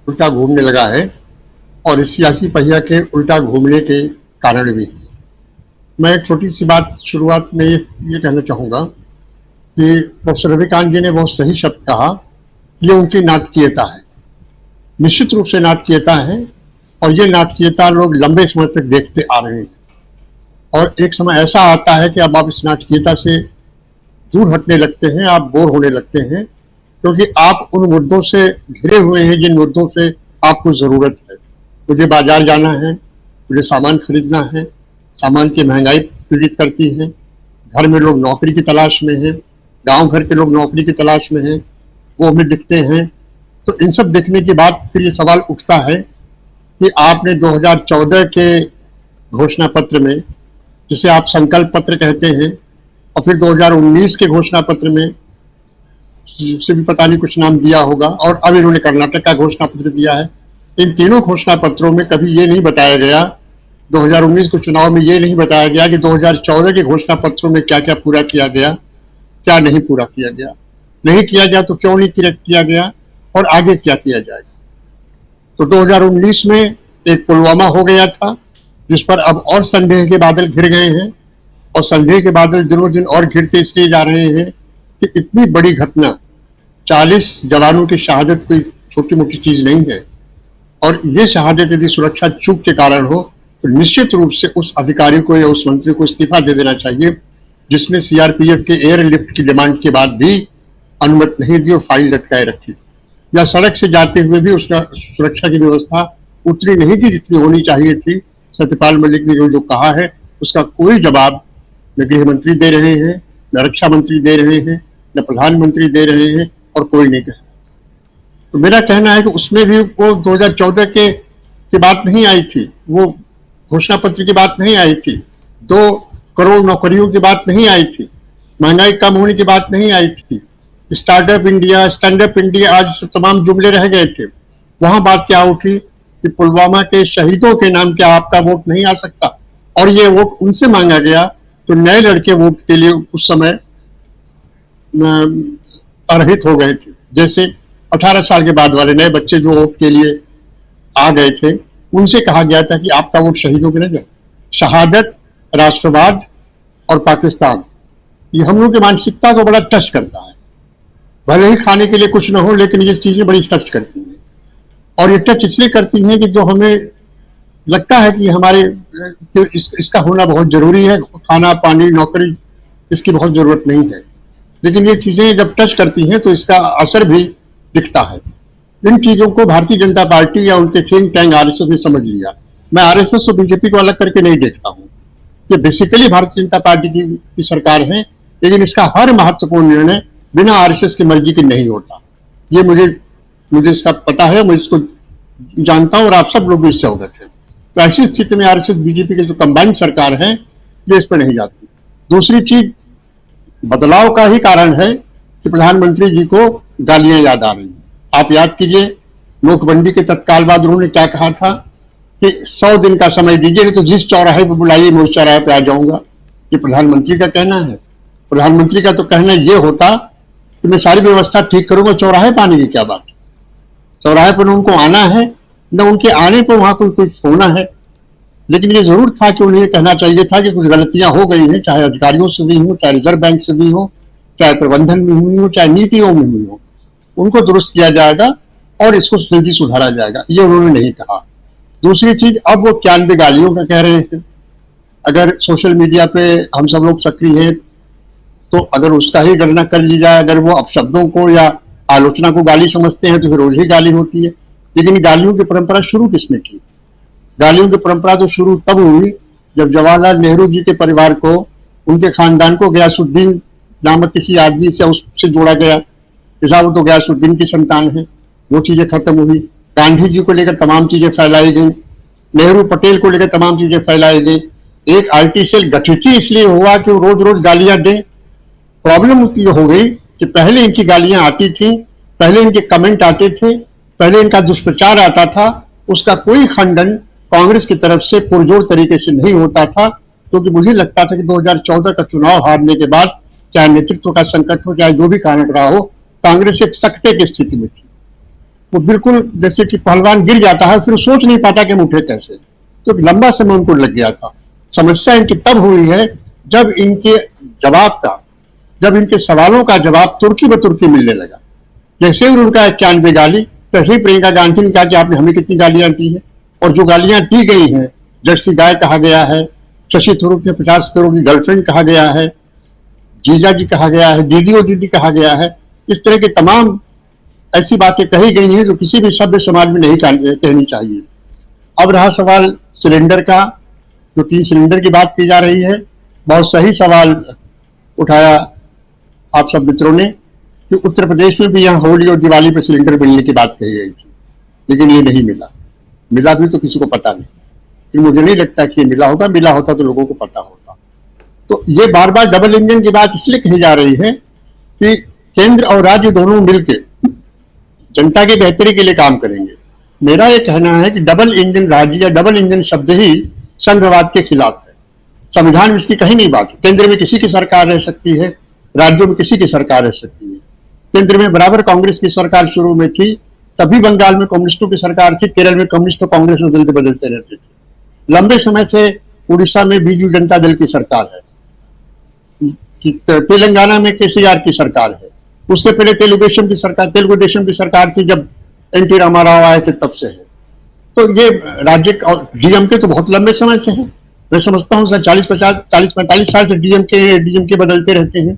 उल्टा घूमने लगा है और इस सियासी पहिया के उल्टा घूमने के कारण भी। मैं एक छोटी सी बात शुरुआत में ये कहना चाहूँगा कि प्रोफेसर रविकांत जी ने बहुत सही शब्द कहा, ये उनकी नाटकीयता है, निश्चित रूप से नाटकीयता है। और ये नाटकीयता लोग लंबे समय तक देखते आ रहे हैं और एक समय ऐसा आता है कि अब आप इस नाटकीयता से दूर हटने लगते हैं, आप बोर होने लगते हैं, क्योंकि आप उन मुद्दों से घिरे हुए हैं जिन मुद्दों से आपको ज़रूरत है। मुझे बाजार जाना है, मुझे सामान खरीदना है, सामान की महंगाई पीड़ित करती है, घर में लोग नौकरी की तलाश में हैं, गांव घर के लोग नौकरी की तलाश में हैं, वो हमें दिखते हैं। तो इन सब देखने के बाद फिर ये सवाल उठता है कि आपने 2014 के घोषणा पत्र में, जिसे आप संकल्प पत्र कहते हैं, और फिर 2019 के घोषणा पत्र में से भी पता नहीं कुछ नाम दिया होगा, और अब इन्होंने कर्नाटक का घोषणा पत्र दिया है। इन तीनों घोषणा पत्रों में कभी ये नहीं बताया गया, 2019 के चुनाव में ये नहीं बताया गया कि 2014 के घोषणा पत्रों में क्या क्या पूरा किया गया, क्या नहीं पूरा किया गया। नहीं किया गया तो क्यों नहीं किया गया और आगे क्या किया जाएगा। तो 2019 में एक पुलवामा हो गया था, जिस पर अब और संदेह के बादल घिर गए हैं, और संदेह के बादल दिनों दिन और घिरते इसलिए जा रहे हैं कि इतनी बड़ी घटना, 40 जवानों की शहादत कोई छोटी मोटी चीज नहीं है। और ये शहादत यदि सुरक्षा चूक के कारण हो तो निश्चित रूप से उस अधिकारी को या उस मंत्री को इस्तीफा दे देना चाहिए, जिसने सीआरपीएफ के एयरलिफ्ट की डिमांड के बाद भी अनुमति नहीं दी और फाइल लटकाए रखी, या सड़क से जाते हुए भी उसका सुरक्षा की व्यवस्था उतनी नहीं की जितनी होनी चाहिए थी। सत्यपाल मलिक ने जो कहा है उसका कोई जवाब न गृह मंत्री दे रहे हैं, न रक्षा मंत्री दे रहे हैं, न प्रधानमंत्री दे रहे हैं, और कोई नहीं कह। तो मेरा कहना है कि उसमें भी वो 2014 की बात नहीं आई थी, वो घोषणा पत्र की बात नहीं आई थी, 2 करोड़ नौकरियों की बात नहीं आई थी, महंगाई कम होने की बात नहीं आई थी, startup India, stand up India, आज तमाम जुमले रह गए थे। वहां बात क्या उठी कि पुलवामा के शहीदों के नाम क्या आपका वोट नहीं आ सकता, और ये वोट उनसे मांगा गया तो नए लड़के वोट के लिए उस समय अर्हित हो गए थे। जैसे 18 साल के बाद वाले नए बच्चे जो वोट के लिए आ गए थे, उनसे कहा गया था कि आपका वोट शहीदों के न जाए। शहादत, राष्ट्रवाद और पाकिस्तान, ये हम लोग की मानसिकता को बड़ा टच करता है। भले ही खाने के लिए कुछ न हो, लेकिन ये चीजें बड़ी टच करती हैं। और ये टच इसलिए करती हैं कि जो हमें लगता है कि हमारे इसका होना बहुत जरूरी है, खाना पानी नौकरी इसकी बहुत जरूरत नहीं है, लेकिन ये चीजें जब टच करती हैं तो इसका असर भी दिखता है। इन चीजों को भारतीय जनता पार्टी या उनके थिंक टैंक आरएसएस ने समझ लिया। मैं आरएसएस और बीजेपी को अलग करके नहीं देखता हूँ, ये बेसिकली भारतीय जनता पार्टी की सरकार है, लेकिन इसका हर महत्वपूर्ण निर्णय बिना आरएसएस की मर्जी के नहीं होता। ये मुझे इसका पता है, मैं इसको जानता हूं और आप सब लोग भी इससे अवगत हैं। तो ऐसी स्थिति में आरएसएस बीजेपी की जो कंबाइंड सरकार है ये इस पर नहीं जाती। दूसरी चीज, बदलाव का ही कारण है कि प्रधानमंत्री जी को गालियां याद आ रही हैं। आप याद कीजिए, नोटबंदी के तत्काल बाद उन्होंने क्या कहा था कि 100 दिन का समय दीजिए, नहीं तो जिस चौराहे पर बुलाइए मैं उस चौराहे पर आ जाऊंगा। ये प्रधानमंत्री का कहना है। प्रधानमंत्री का तो कहना ये होता कि मैं सारी व्यवस्था ठीक करूंगा, चौराहे पर आने की क्या बात है। चौराहे पर उनको आना है, न उनके आने पर वहां कुछ होना है। लेकिन ये जरूर था कि उन्हें कहना चाहिए था कि कुछ गलतियां हो गई हैं, चाहे अधिकारियों से भी हो, चाहे रिजर्व बैंक से भी हो, चाहे प्रबंधन में हुई हो, चाहे नीतियों में हुई हो, उनको दुरुस्त किया जाएगा और इसको जल्दी सुधारा जाएगा। ये उन्होंने नहीं कहा। दूसरी चीज, अब वो 91 गालियों का कह रहे हैं। अगर सोशल मीडिया पे हम सब लोग सक्रिय हैं तो अगर उसका ही गणना कर ली जाए, अगर वो अपशब्दों को या आलोचना को गाली समझते हैं तो फिर रोज ही गाली होती है। लेकिन गालियों की परंपरा शुरू किसने की? गालियों की परंपरा तो शुरू तब हुई जब जवाहरलाल नेहरू जी के परिवार को, उनके खानदान को गयासुद्दीन नामक किसी आदमी से उससे जोड़ा गया कि साहब वो तो गयासुद्दीन की संतान है। वो चीजें खत्म हुई। गांधी जी को लेकर तमाम चीजें फैलाई गई, नेहरू पटेल को लेकर तमाम चीजें फैलाई गई। एक आईटी सेल गठित ही इसलिए हुआ कि वो रोज रोज गालियां दे। प्रॉब्लम ये हो गई कि पहले इनकी गालियां आती थी, पहले इनके कमेंट आते थे, पहले इनका दुष्प्रचार आता था, उसका कोई खंडन कांग्रेस की तरफ से पुरजोर तरीके से नहीं होता था, क्योंकि मुझे लगता था कि 2014 का चुनाव हारने के बाद, चाहे नेतृत्व का संकट हो, चाहे जो भी कारण रहा हो, कांग्रेस एक सकते की स्थिति में थी। वो बिल्कुल जैसे कि पहलवान गिर जाता है, फिर सोच नहीं पाता कि हम उठे कैसे, तो लंबा समय उनको लग गया था। समस्या इनकी तब हुई है जब इनके जवाब का, जब इनके सवालों का जवाब तुर्की ब तुर्की मिलने लगा। जैसे ही उनका 91 गाली, तैसे ही प्रियंका गांधी ने कहा कि आपने हमें कितनी गालियां दी हैं, और जो गालियां दी गई हैं, जर्सी गाय कहा गया है, शशि थरूर के 50 करोड़ की गर्लफ्रेंड कहा गया है, जीजा जी कहा गया है, दीदी और दीदी कहा गया है, इस तरह के तमाम ऐसी बातें कही गई हैं जो किसी भी सभ्य समाज में नहीं कहनी चाहिए। अब रहा सवाल सिलेंडर का, जो 3 सिलेंडर की बात की जा रही है, बहुत सही सवाल उठाया आप सब मित्रों ने कि उत्तर प्रदेश में भी यहाँ होली और दिवाली पर सिलेंडर मिलने की बात कही गई थी, लेकिन ये नहीं मिला। मिला भी तो किसी को पता नहीं, कि मुझे नहीं लगता कि ये मिला होगा, मिला होता तो लोगों को पता होता। तो ये बार बार डबल इंजन की बात इसलिए कही जा रही है कि केंद्र और राज्य दोनों मिलकर जनता की बेहतरी के लिए काम करेंगे। मेरा ये कहना है कि डबल इंजन राज्य या डबल इंजन शब्द ही संघवाद के खिलाफ है। संविधान में इसकी कहीं नहीं बात है। केंद्र में किसी की सरकार रह सकती है, राज्यों में किसी की सरकार रह सकती है। केंद्र में बराबर कांग्रेस की सरकार शुरू में थी, तभी बंगाल में कम्युनिस्टों की सरकार थी, केरल में कम्युनिस्ट और कांग्रेस बदलते बदलते रहते थे। लंबे समय से उड़ीसा में बीजू जनता दल की सरकार है, तेलंगाना में केसीआर की सरकार है, उसके पहले तेलुगु देशम की सरकार थी जब एनटी रामाराव आए थे, तब से है। तो ये राज्य और डीएमके तो बहुत लंबे समय से है। मैं समझता हूँ सर 40-45 साल से डीएमके बदलते रहते हैं,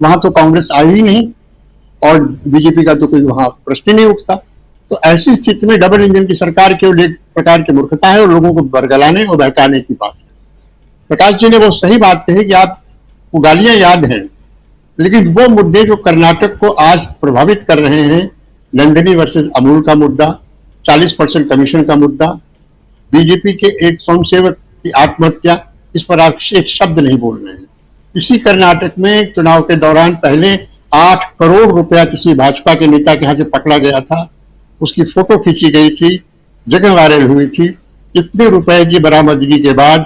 वहां तो कांग्रेस आई ही नहीं और बीजेपी का तो कोई वहां प्रश्न ही नहीं उठता। तो ऐसी स्थिति में डबल इंजन की सरकार केवल एक प्रकार की मूर्खता है और लोगों को बरगलाने और बहकाने की बात है। प्रकाश जी ने वो सही बात कही कि आपको गालियां याद हैं, लेकिन वो मुद्दे जो कर्नाटक को आज प्रभावित कर रहे हैं, नंदिनी वर्सेस अमूल का मुद्दा, 40% कमीशन का मुद्दा, बीजेपी के एक स्वयंसेवक की आत्महत्या, इस पर आप एक शब्द नहीं बोल रहे हैं। इसी कर्नाटक में चुनाव के दौरान पहले 8 करोड़ रुपया किसी भाजपा के नेता के हाथ से पकड़ा गया था, उसकी फोटो खींची गई थी, जगह वायरल हुई थी। इतने रुपए की बरामदगी के बाद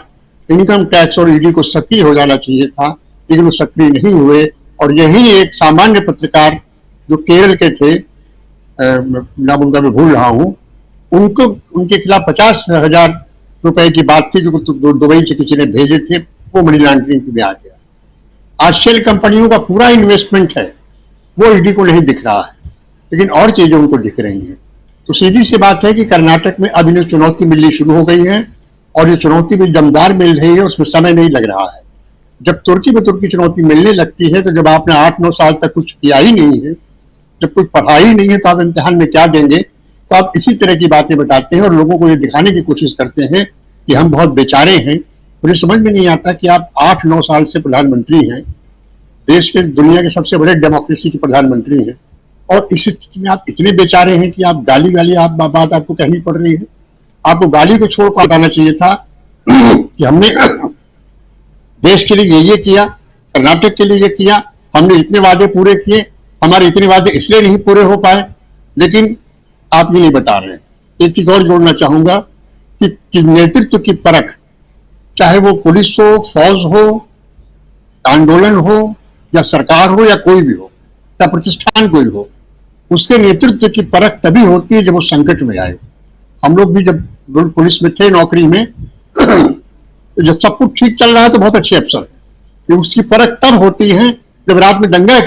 इनकम टैक्स और ईडी को सक्रिय हो जाना चाहिए था, लेकिन वो सक्रिय नहीं हुए। और यही एक सामान्य पत्रकार जो केरल के थे, नाम उनका मैं भूल रहा हूं, उनको उनके खिलाफ 50,000 रुपए की बात थी जो दुबई से किसी ने भेजे थे, वो मनी लॉन्ड्रिंग में आ गया। आज शेल कंपनियों का पूरा इन्वेस्टमेंट है, वो ईडी को नहीं दिख रहा है, लेकिन और चीजें उनको दिख रही हैं। तो सीधी सी बात है कि कर्नाटक में अब इन्हें चुनौती मिलनी शुरू हो गई है, और ये चुनौती भी दमदार मिल रही है, उसमें समय नहीं लग रहा है। जब तुर्की में तुर्की चुनौती मिलने लगती है, तो जब आपने 8-9 साल तक कुछ किया ही नहीं है, जब कुछ पढ़ा ही नहीं है, तो आप इम्तिहान में क्या देंगे? तो आप इसी तरह की बातें बताते हैं और लोगों को ये दिखाने की कोशिश करते हैं कि हम बहुत बेचारे हैं। मुझे समझ में नहीं आता कि आप 8-9 साल से प्रधानमंत्री हैं, देश के दुनिया के सबसे बड़े डेमोक्रेसी के प्रधानमंत्री हैं, और इस स्थिति में आप इतने बेचारे हैं कि आप गाली आप बात आपको कहनी पड़ रही है। आपको गाली को छोड़ कर बताना चाहिए था कि हमने देश के लिए ये किया, कर्नाटक के लिए ये किया, हमने इतने वादे पूरे किए, हमारे इतने वादे इसलिए नहीं पूरे हो पाए, लेकिन आप ये नहीं बता रहे हैं। एक चीज और जोड़ना चाहूंगा कि नेतृत्व की परख, चाहे वो पुलिस हो, फौज हो, आंदोलन हो, या सरकार हो, या कोई भी हो, या प्रतिष्ठान कोई हो, उसके नेतृत्व की परख तभी होती है जब वो संकट में आए। हम लोग भी जब पुलिस में थे, नौकरी में, जब सब कुछ ठीक चल रहा है तो बहुत अच्छे अफसर है। उसकी परख तब होती है जब रात में दंगा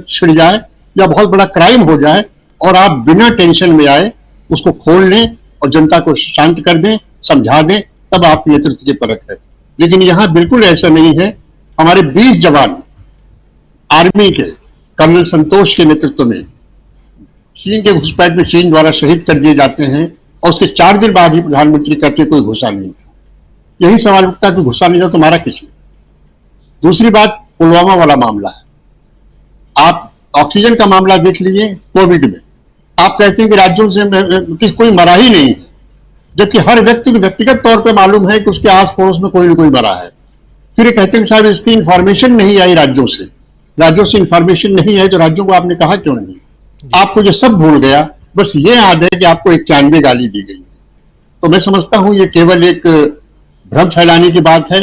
छिड़ जाए या बहुत बड़ा क्राइम हो जाए और आप बिना टेंशन में आए उसको खोल लें और जनता को शांत कर दें, समझा दें, तब आपकी नेतृत्व की परख है। लेकिन यहां बिल्कुल ऐसा नहीं है। हमारे 20 जवान आर्मी के कर्नल संतोष के नेतृत्व में चीन के घुसपैठ में चीन द्वारा शहीद कर दिए जाते हैं, और उसके 4 दिन बाद ही प्रधानमंत्री कहते कोई घुसा नहीं था। यही सवाल उठता है कि घुसा नहीं था तो मारा किसी। दूसरी बात पुलवामा वाला मामला है। आप ऑक्सीजन का मामला देख लीजिए, कोविड में आप कहते हैं कि राज्यों से कोई मरा ही नहीं, जबकि हर व्यक्ति को व्यक्तिगत तौर पर मालूम है कि उसके आस पड़ोस में कोई न कोई मरा है। फिर ये कहते हैं कि साहब इसकी इंफॉर्मेशन नहीं आई राज्यों से इंफॉर्मेशन नहीं आई, तो राज्यों को आपने कहा क्यों नहीं? आपको ये सब भूल गया, बस ये याद है कि आपको 91 गाली दी गई। तो मैं समझता हूं ये केवल एक भ्रम फैलाने की बात है,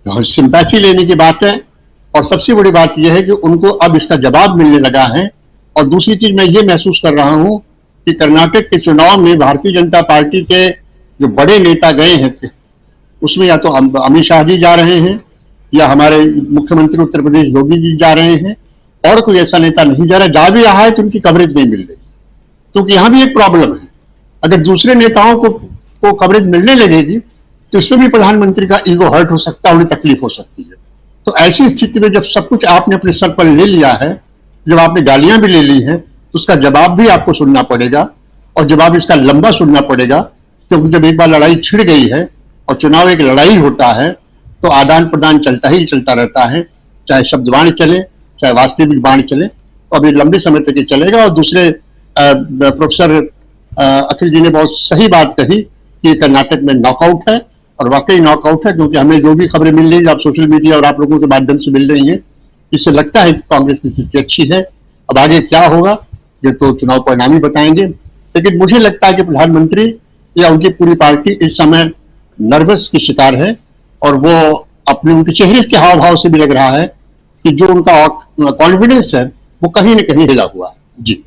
सिंपैथी लेने की बात है, और सबसे बड़ी बात यह है कि उनको अब इसका जवाब मिलने लगा है। और दूसरी चीज मैं ये महसूस कर रहा हूं कि कर्नाटक के चुनाव में भारतीय जनता पार्टी के जो बड़े नेता गए हैं, उसमें या तो अमित शाह जी जा रहे हैं या हमारे मुख्यमंत्री उत्तर प्रदेश योगी जी जा रहे हैं, और कोई ऐसा नेता नहीं जा रहा। जा भी रहा है तो उनकी कवरेज नहीं मिल रही, क्योंकि यहां भी एक प्रॉब्लम है। अगर दूसरे नेताओं को कवरेज मिलने लगेगी तो इसमें भी प्रधानमंत्री का ईगो हर्ट हो सकता है, उन्हें तकलीफ हो सकती है। तो ऐसी स्थिति में जब सब कुछ आपने अपने सर पर ले लिया है, जब आपने गालियां भी ले ली हैं, तो उसका जवाब भी आपको सुनना पड़ेगा, और जवाब इसका लंबा सुनना पड़ेगा, क्योंकि जब एक बार लड़ाई छिड़ गई है और चुनाव एक लड़ाई होता है तो आदान प्रदान चलता ही चलता रहता है, चाहे शब्द बाण चले चाहे वास्तविक बाण चले, तो अभी लंबे समय तक ये चलेगा। और दूसरे प्रोफेसर अखिल जी ने बहुत सही बात कही कि कर्नाटक में नॉकआउट है, और वाकई नॉकआउट है, क्योंकि हमें जो भी खबरें मिल रही है, आप सोशल मीडिया और आप लोगों के माध्यम से मिल रही है, इससे लगता है कि कांग्रेस की स्थिति अच्छी है। अब आगे क्या होगा ये तो चुनाव परिणाम ही बताएंगे, लेकिन मुझे लगता है कि प्रधानमंत्री या उनकी पूरी पार्टी इस समय नर्वस की शिकार है, और वो अपने उनके चेहरे के हाव भाव से भी लग रहा है कि जो उनका कॉन्फिडेंस है वो कहीं न कहीं हिला हुआ है। जी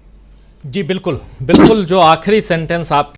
जी बिल्कुल बिल्कुल, जो आखिरी सेंटेंस आप